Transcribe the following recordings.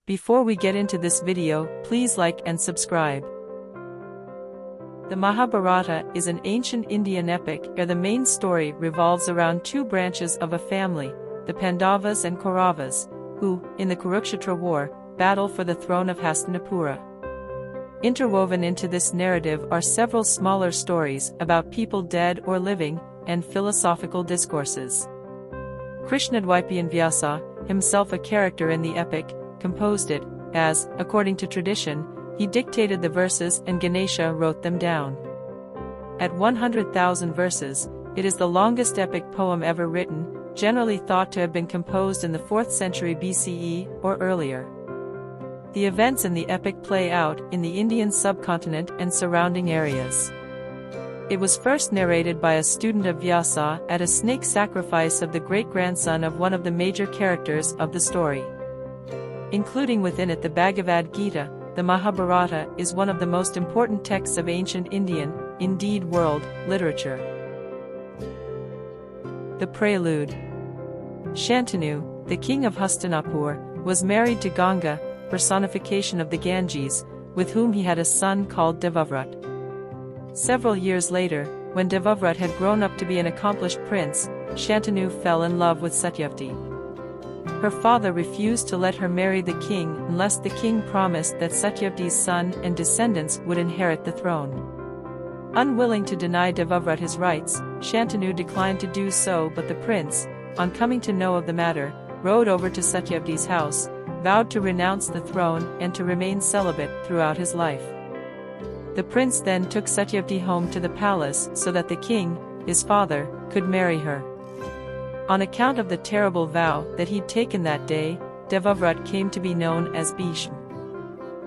Before we get into this video, please like and subscribe. The Mahabharata is an ancient Indian epic where the main story revolves around two branches of a family, the Pandavas and Kauravas, who, in the Kurukshetra war, battle for the throne of Hastinapura. Interwoven into this narrative are several smaller stories about people dead or living, and philosophical discourses. Krishnadvaipayan Vyasa, himself a character in the epic, composed it, as, according to tradition, he dictated the verses and Ganesha wrote them down. At 100,000 verses, it is the longest epic poem ever written, generally thought to have been composed in the 4th century BCE or earlier. The events in the epic play out in the Indian subcontinent and surrounding areas. It was first narrated by a student of Vyasa at a snake sacrifice of the great-grandson of one of the major characters of the story. Including within it the Bhagavad Gita, the Mahabharata is one of the most important texts of ancient Indian, indeed world, literature. The Prelude. Shantanu, the king of Hastinapur, was married to Ganga, personification of the Ganges, with whom he had a son called Devavrat. Several years later, when Devavrat had grown up to be an accomplished prince, Shantanu fell in love with Satyavati. Her father refused to let her marry the king unless the king promised that Satyavati's son and descendants would inherit the throne. Unwilling to deny Devavrat his rights, Shantanu declined to do so, but the prince, on coming to know of the matter, rode over to Satyavati's house, vowed to renounce the throne and to remain celibate throughout his life. The prince then took Satyavati home to the palace so that the king, his father, could marry her. On account of the terrible vow that he'd taken that day, Devavrat came to be known as Bhishma.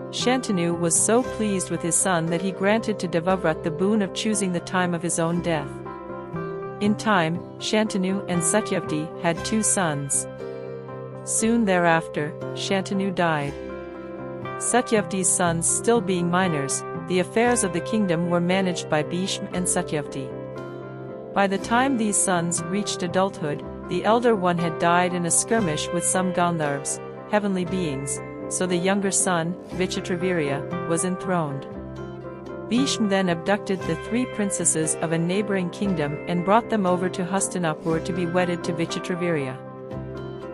Shantanu was so pleased with his son that he granted to Devavrat the boon of choosing the time of his own death. In time, Shantanu and Satyavati had 2 sons. Soon thereafter, Shantanu died. Satyavati's sons still being minors, the affairs of the kingdom were managed by Bhishma and Satyavati. By the time these sons reached adulthood, the elder one had died in a skirmish with some Gandharvas, heavenly beings, so the younger son, Vichitravirya, was enthroned. Bhishma then abducted the 3 princesses of a neighboring kingdom and brought them over to Hastinapur to be wedded to Vichitravirya.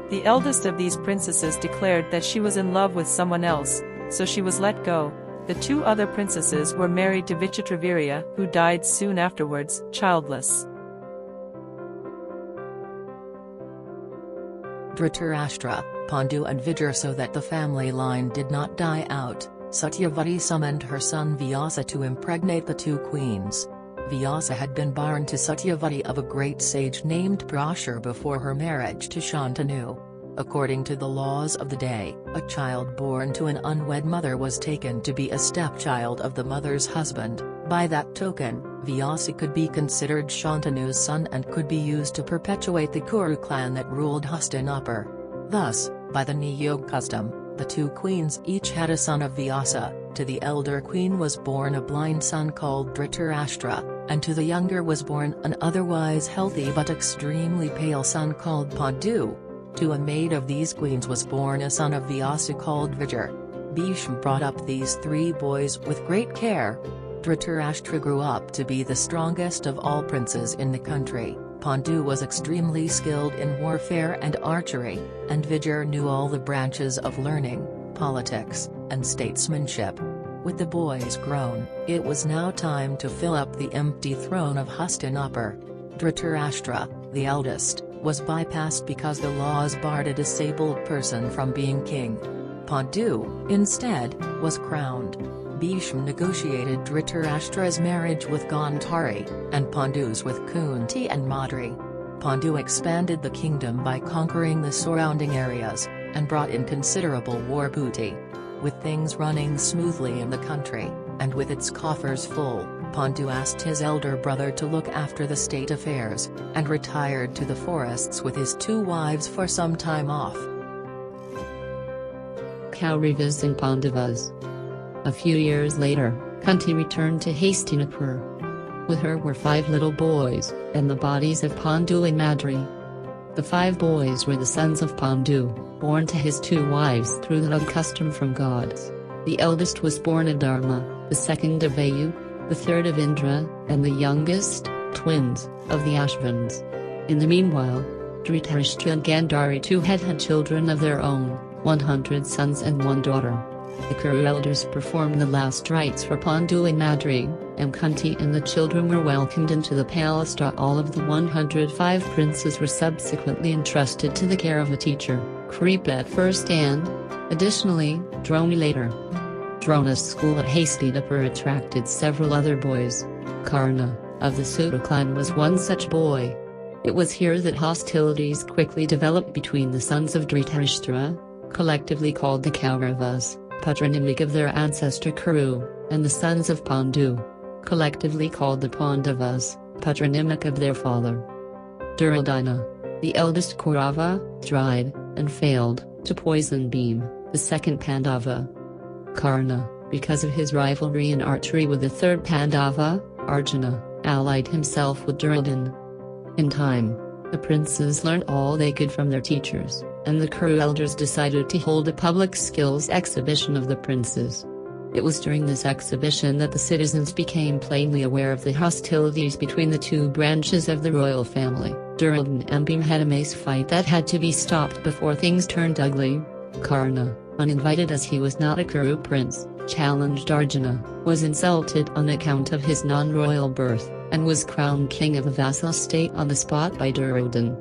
The eldest of these princesses declared that she was in love with someone else, so she was let go. The 2 other princesses were married to Vichitravirya, who died soon afterwards, childless. Dhritarashtra, Pandu and Vijay. So that the family line did not die out, Satyavati summoned her son Vyasa to impregnate the 2 queens. Vyasa had been born to Satyavati of a great sage named Prashur before her marriage to Shantanu. According to the laws of the day, a child born to an unwed mother was taken to be a stepchild of the mother's husband. By that token, Vyasa could be considered Shantanu's son and could be used to perpetuate the Kuru clan that ruled Hastinapur. Thus, by the Niyog custom, the 2 queens each had a son of Vyasa. To the elder queen was born a blind son called Dhritarashtra, and to the younger was born an otherwise healthy but extremely pale son called Pandu. To a maid of these queens was born a son of Vyasa called Vijay. Bhishma brought up these 3 boys with great care. Dhritarashtra grew up to be the strongest of all princes in the country. Pandu was extremely skilled in warfare and archery, and Vijay knew all the branches of learning, politics, and statesmanship. With the boys grown, it was now time to fill up the empty throne of Hastinapur. Dhritarashtra, the eldest, was bypassed because the laws barred a disabled person from being king. Pandu, instead, was crowned. Bhishma negotiated Dhritarashtra's marriage with Gandhari, and Pandu's with Kunti and Madri. Pandu expanded the kingdom by conquering the surrounding areas, and brought in considerable war booty. With things running smoothly in the country, and with its coffers full, Pandu asked his elder brother to look after the state affairs, and retired to the forests with his 2 wives for some time off. Kauravas and Pandavas. A few years later, Kunti returned to Hastinapur. With her were 5 little boys, and the bodies of Pandu and Madri. The 5 boys were the sons of Pandu, born to his 2 wives through the custom from gods. The eldest was born of Dharma, the second of Vayu, the third of Indra, and the youngest, twins, of the Ashvins. In the meanwhile, Dhritarashtra and Gandhari too had children of their own, 100 sons and 1 daughter. The Kuru elders performed the last rites for Pandu and Madri, and Kunti and the children were welcomed into the palace. All of the 105 princes were subsequently entrusted to the care of a teacher, Kripa at first and, additionally, Drona later. Drona's school at Hastinapur attracted several other boys. Karna, of the Sutta clan, was one such boy. It was here that hostilities quickly developed between the sons of Dhritarashtra, collectively called the Kauravas, patronymic of their ancestor Kuru, and the sons of Pandu, collectively called the Pandavas, patronymic of their father. Duryodhana, the eldest Kaurava, tried, and failed, to poison Bhima, the second Pandava. Karna, because of his rivalry in archery with the third Pandava, Arjuna, allied himself with Duryodhana. In time, the princes learned all they could from their teachers, and the Kuru elders decided to hold a public skills exhibition of the princes. It was during this exhibition that the citizens became plainly aware of the hostilities between the 2 branches of the royal family. Duryodhana and Bhima had a mace fight that had to be stopped before things turned ugly. Karna, uninvited as he was not a Kuru prince, challenged Arjuna, was insulted on account of his non-royal birth, and was crowned king of a vassal state on the spot by Duryodhana.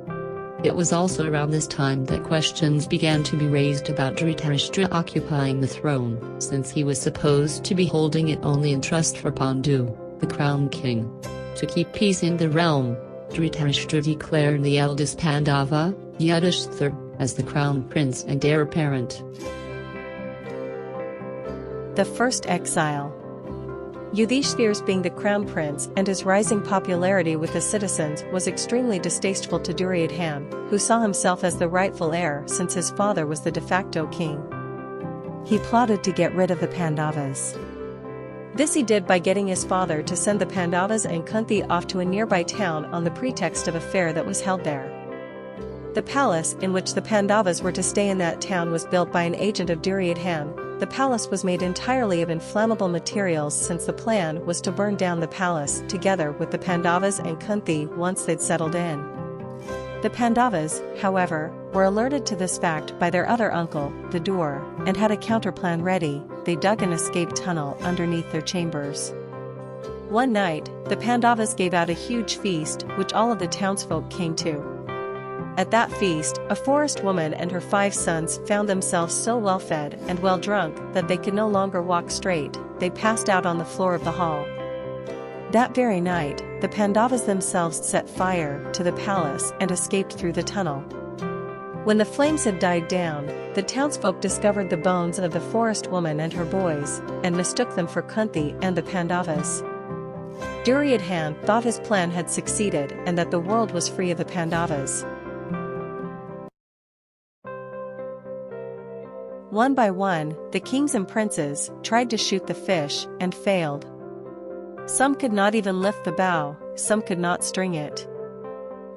It was also around this time that questions began to be raised about Dhritarashtra occupying the throne, since he was supposed to be holding it only in trust for Pandu, the crowned king. To keep peace in the realm, Dhritarashtra declared the eldest Pandava, Yudhishthira, as the crown prince and heir apparent. The First Exile. Yudhishthira's being the crown prince and his rising popularity with the citizens was extremely distasteful to Duryodhana, who saw himself as the rightful heir since his father was the de facto king. He plotted to get rid of the Pandavas. This he did by getting his father to send the Pandavas and Kunti off to a nearby town on the pretext of a fair that was held there. The palace in which the Pandavas were to stay in that town was built by an agent of Duryodhana. The palace was made entirely of inflammable materials since the plan was to burn down the palace together with the Pandavas and Kunti once they'd settled in. The Pandavas, however, were alerted to this fact by their other uncle, Vidur, and had a counterplan ready. They dug an escape tunnel underneath their chambers. One night, the Pandavas gave out a huge feast which all of the townsfolk came to. At that feast, a forest woman and her 5 sons found themselves so well fed and well drunk that they could no longer walk straight. They passed out on the floor of the hall. That very night, the Pandavas themselves set fire to the palace and escaped through the tunnel. When the flames had died down, the townsfolk discovered the bones of the forest woman and her boys, and mistook them for Kunti and the Pandavas. Duryodhana thought his plan had succeeded and that the world was free of the Pandavas. One by one, the kings and princes tried to shoot the fish and failed. Some could not even lift the bow, some could not string it.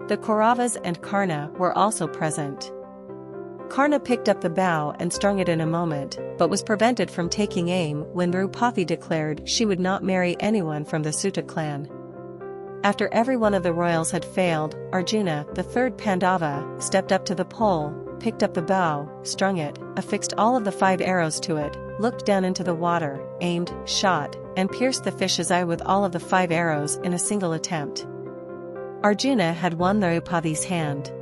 The Kauravas and Karna were also present. Karna picked up the bow and strung it in a moment, but was prevented from taking aim when Draupadi declared she would not marry anyone from the Sutta clan. After every one of the royals had failed, Arjuna, the 3rd Pandava, stepped up to the pole, picked up the bow, strung it, affixed all of the 5 arrows to it, looked down into the water, aimed, shot, and pierced the fish's eye with all of the 5 arrows in a single attempt. Arjuna had won Draupadi's hand.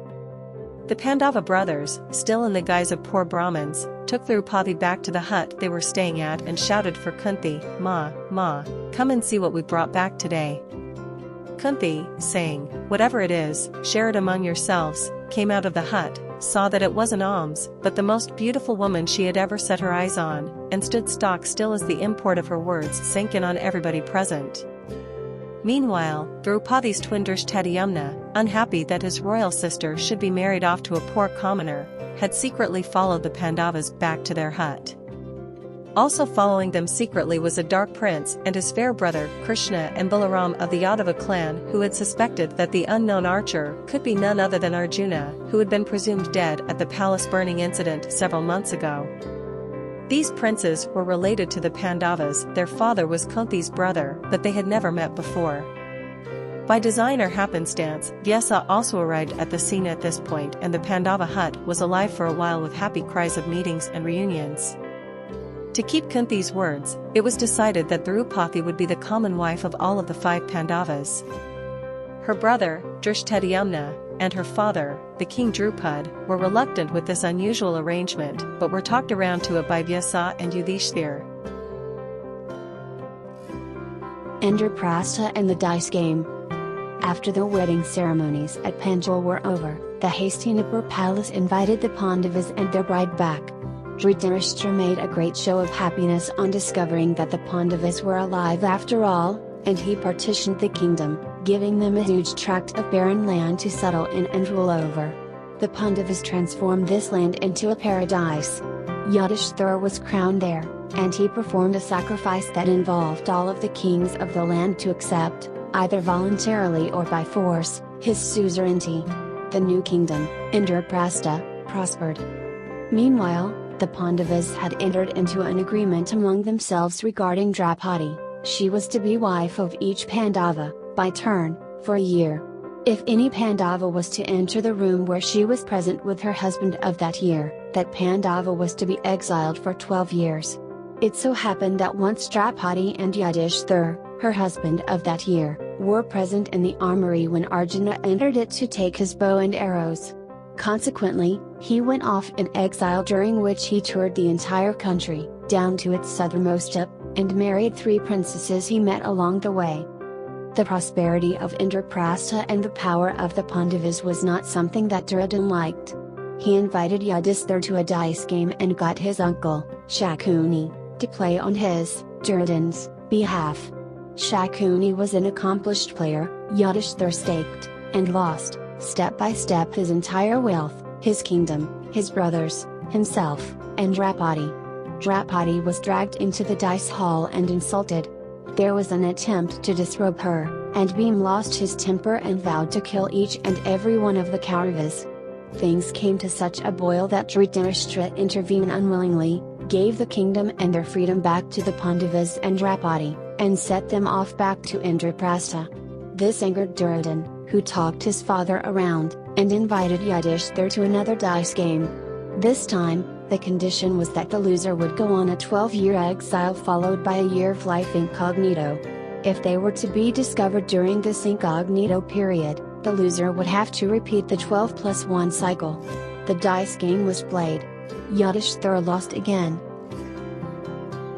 The Pandava brothers, still in the guise of poor Brahmins, took Draupadi back to the hut they were staying at and shouted for Kunti, Ma, come and see what we brought back today. Kunti, saying, whatever it is, share it among yourselves, came out of the hut, saw that it wasn't alms, but the most beautiful woman she had ever set her eyes on, and stood stock still as the import of her words sank in on everybody present. Meanwhile, Draupadi's twin Drishtadyumna, unhappy that his royal sister should be married off to a poor commoner, had secretly followed the Pandavas back to their hut. Also following them secretly was a dark prince and his fair brother, Krishna and Balaram of the Yadava clan, who had suspected that the unknown archer could be none other than Arjuna, who had been presumed dead at the palace burning incident several months ago. These princes were related to the Pandavas. Their father was Kunti's brother, but they had never met before. By design or happenstance, Vyasa also arrived at the scene at this point, and the Pandava hut was alive for a while with happy cries of meetings and reunions. To keep Kunti's words, it was decided that Draupadi would be the common wife of all of the 5 Pandavas. Her brother, Drishtadyumna, and her father, the king Drupad, were reluctant with this unusual arrangement, but were talked around to it by Vyasa and Yudhishthir. Indraprastha and the dice game. After the wedding ceremonies at Panjal were over, the Hastinapur palace invited the Pandavas and their bride back. Dhritarashtra made a great show of happiness on discovering that the Pandavas were alive after all, and he partitioned the kingdom, giving them a huge tract of barren land to settle in and rule over. The Pandavas transformed this land into a paradise. Yudhishthira was crowned there, and he performed a sacrifice that involved all of the kings of the land to accept, either voluntarily or by force, his suzerainty. The new kingdom, Indraprastha, prospered. Meanwhile, the Pandavas had entered into an agreement among themselves regarding Draupadi. She was to be wife of each Pandava, by turn, for a year. If any Pandava was to enter the room where she was present with her husband of that year, that Pandava was to be exiled for 12 years. It so happened that once Draupadi and Yudhishthir, her husband of that year, were present in the armory when Arjuna entered it to take his bow and arrows. Consequently, he went off in exile, during which he toured the entire country, down to its southernmost tip, and married 3 princesses he met along the way. The prosperity of Indraprastha and the power of the Pandavas was not something that Duryodhana liked. He invited Yudhishthir to a dice game and got his uncle, Shakuni, to play on his, Duryodhana's, behalf. Shakuni was an accomplished player. Yudhishthir staked, and lost, step by step, his entire wealth, his kingdom, his brothers, himself, and Draupadi. Draupadi was dragged into the dice hall and insulted. There was an attempt to disrobe her, and Bhim lost his temper and vowed to kill each and every one of the Kauravas. Things came to such a boil that Dhritarashtra intervened unwillingly, gave the kingdom and their freedom back to the Pandavas and Draupadi, and set them off back to Indraprastha. This angered Duryodhana, who talked his father around, and invited Yudhishthir to another dice game. This time, the condition was that the loser would go on a 12-year exile followed by a year of life incognito. If they were to be discovered during this incognito period, the loser would have to repeat the 12+1 cycle. The dice game was played. Yudhishthira lost again.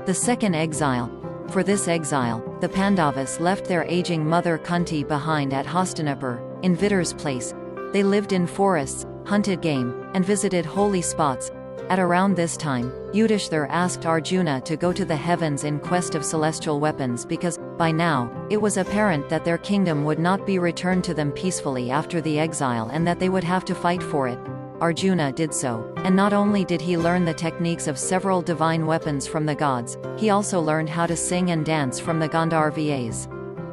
The Second Exile. For this exile, the Pandavas left their aging mother Kunti behind at Hastinapur, in Vidu's place. They lived in forests, hunted game, and visited holy spots. At around this time, Yudhishthir asked Arjuna to go to the heavens in quest of celestial weapons because, by now, it was apparent that their kingdom would not be returned to them peacefully after the exile and that they would have to fight for it. Arjuna did so, and not only did he learn the techniques of several divine weapons from the gods, he also learned how to sing and dance from the Gandharvas.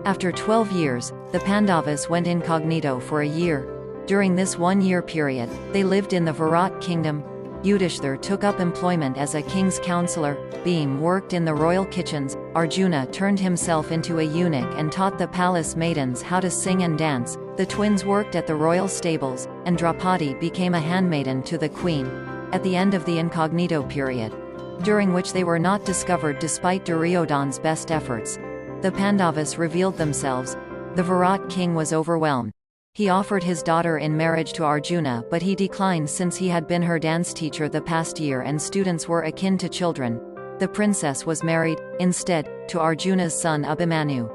After 12 years, the Pandavas went incognito for a year. During this 1-year period, they lived in the Virat kingdom. Yudhishthir took up employment as a king's counselor, Bhim worked in the royal kitchens, Arjuna turned himself into a eunuch and taught the palace maidens how to sing and dance, the twins worked at the royal stables, and Draupadi became a handmaiden to the queen. At the end of the incognito period, during which they were not discovered despite Duryodhana's best efforts, the Pandavas revealed themselves. The Virat king was overwhelmed. He offered his daughter in marriage to Arjuna, but he declined since he had been her dance teacher the past year and students were akin to children. The princess was married, instead, to Arjuna's son Abhimanyu.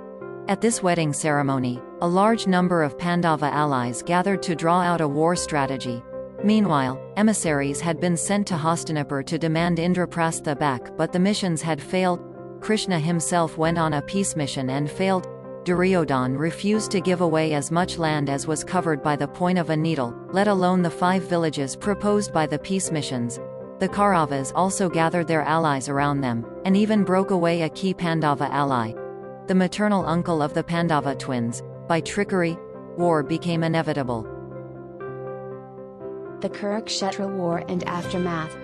At this wedding ceremony, a large number of Pandava allies gathered to draw out a war strategy. Meanwhile, emissaries had been sent to Hastinapur to demand Indraprastha back, but the missions had failed. Krishna himself went on a peace mission and failed. Duryodhana refused to give away as much land as was covered by the point of a needle, let alone the 5 villages proposed by the peace missions. The Kauravas also gathered their allies around them, and even broke away a key Pandava ally. The maternal uncle of the Pandava twins. By trickery, war became inevitable. The Kurukshetra War and Aftermath.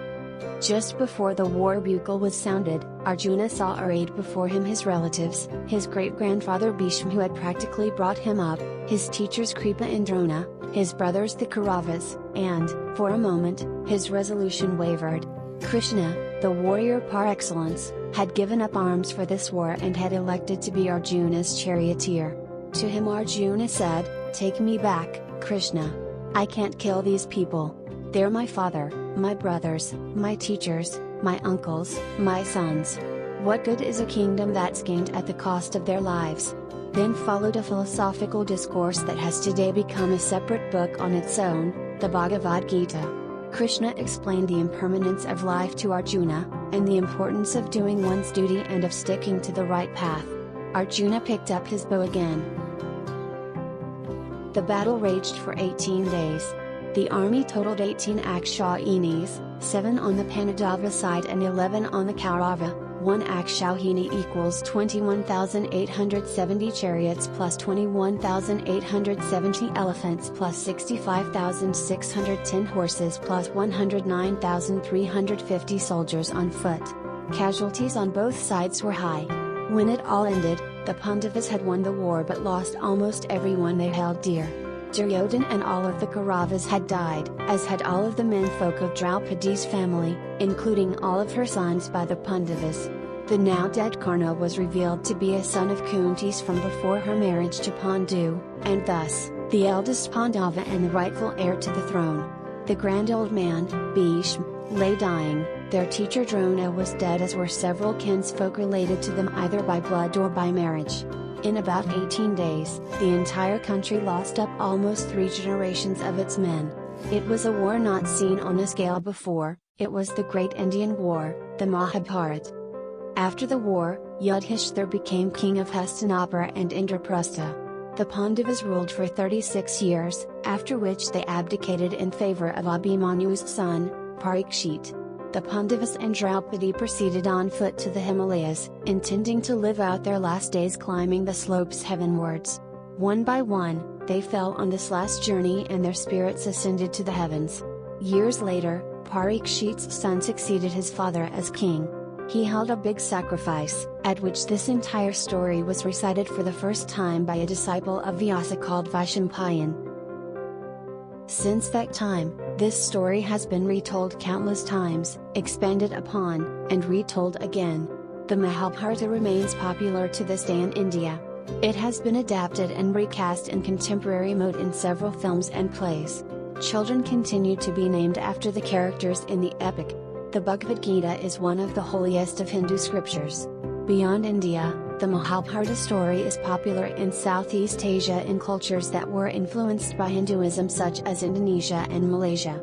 Just before the war bugle was sounded, Arjuna saw arrayed before him his relatives, his great-grandfather Bhishma who had practically brought him up, his teachers Kripa and Drona, his brothers the Kauravas, and, for a moment, his resolution wavered. Krishna, the warrior par excellence, had given up arms for this war and had elected to be Arjuna's charioteer. To him Arjuna said, "Take me back, Krishna. I can't kill these people. They're my father, my brothers, my teachers, my uncles, my sons. What good is a kingdom that's gained at the cost of their lives?" Then followed a philosophical discourse that has today become a separate book on its own, the Bhagavad Gita. Krishna explained the impermanence of life to Arjuna, and the importance of doing one's duty and of sticking to the right path. Arjuna picked up his bow again. The battle raged for 18 days. The army totaled 18 Akshauhinis, 7 on the Pandava side and 11 on the Kaurava. 1 Akshauhini equals 21,870 chariots plus 21,870 elephants plus 65,610 horses plus 109,350 soldiers on foot. Casualties on both sides were high. When it all ended, the Pandavas had won the war but lost almost everyone they held dear. Duryodhana and all of the Kauravas had died, as had all of the menfolk of Draupadi's family, including all of her sons by the Pandavas. The now dead Karna was revealed to be a son of Kunti's from before her marriage to Pandu, and thus, the eldest Pandava and the rightful heir to the throne. The grand old man, Bhishma, lay dying. Their teacher Drona was dead, as were several kinsfolk related to them either by blood or by marriage. In about 18 days, the entire country lost up almost 3 generations of its men. It was a war not seen on a scale before. It was the Great Indian War, the Mahabharata. After the war, Yudhishthir became king of Hastinapura and Indraprastha. The Pandavas ruled for 36 years, after which they abdicated in favor of Abhimanyu's son, Parikshit. The Pandavas and Draupadi proceeded on foot to the Himalayas, intending to live out their last days climbing the slopes heavenwards. One by one, they fell on this last journey and their spirits ascended to the heavens. Years later, Parikshit's son succeeded his father as king. He held a big sacrifice, at which this entire story was recited for the first time by a disciple of Vyasa called Vaishampayan. Since that time, this story has been retold countless times, expanded upon, and retold again. The Mahabharata remains popular to this day in India. It has been adapted and recast in contemporary mode in several films and plays. Children continue to be named after the characters in the epic. The Bhagavad Gita is one of the holiest of Hindu scriptures. Beyond India, the Mahabharata story is popular in Southeast Asia in cultures that were influenced by Hinduism such as Indonesia and Malaysia.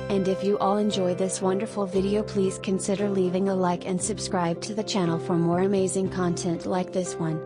And if you all enjoy this wonderful video, please consider leaving a like and subscribe to the channel for more amazing content like this one.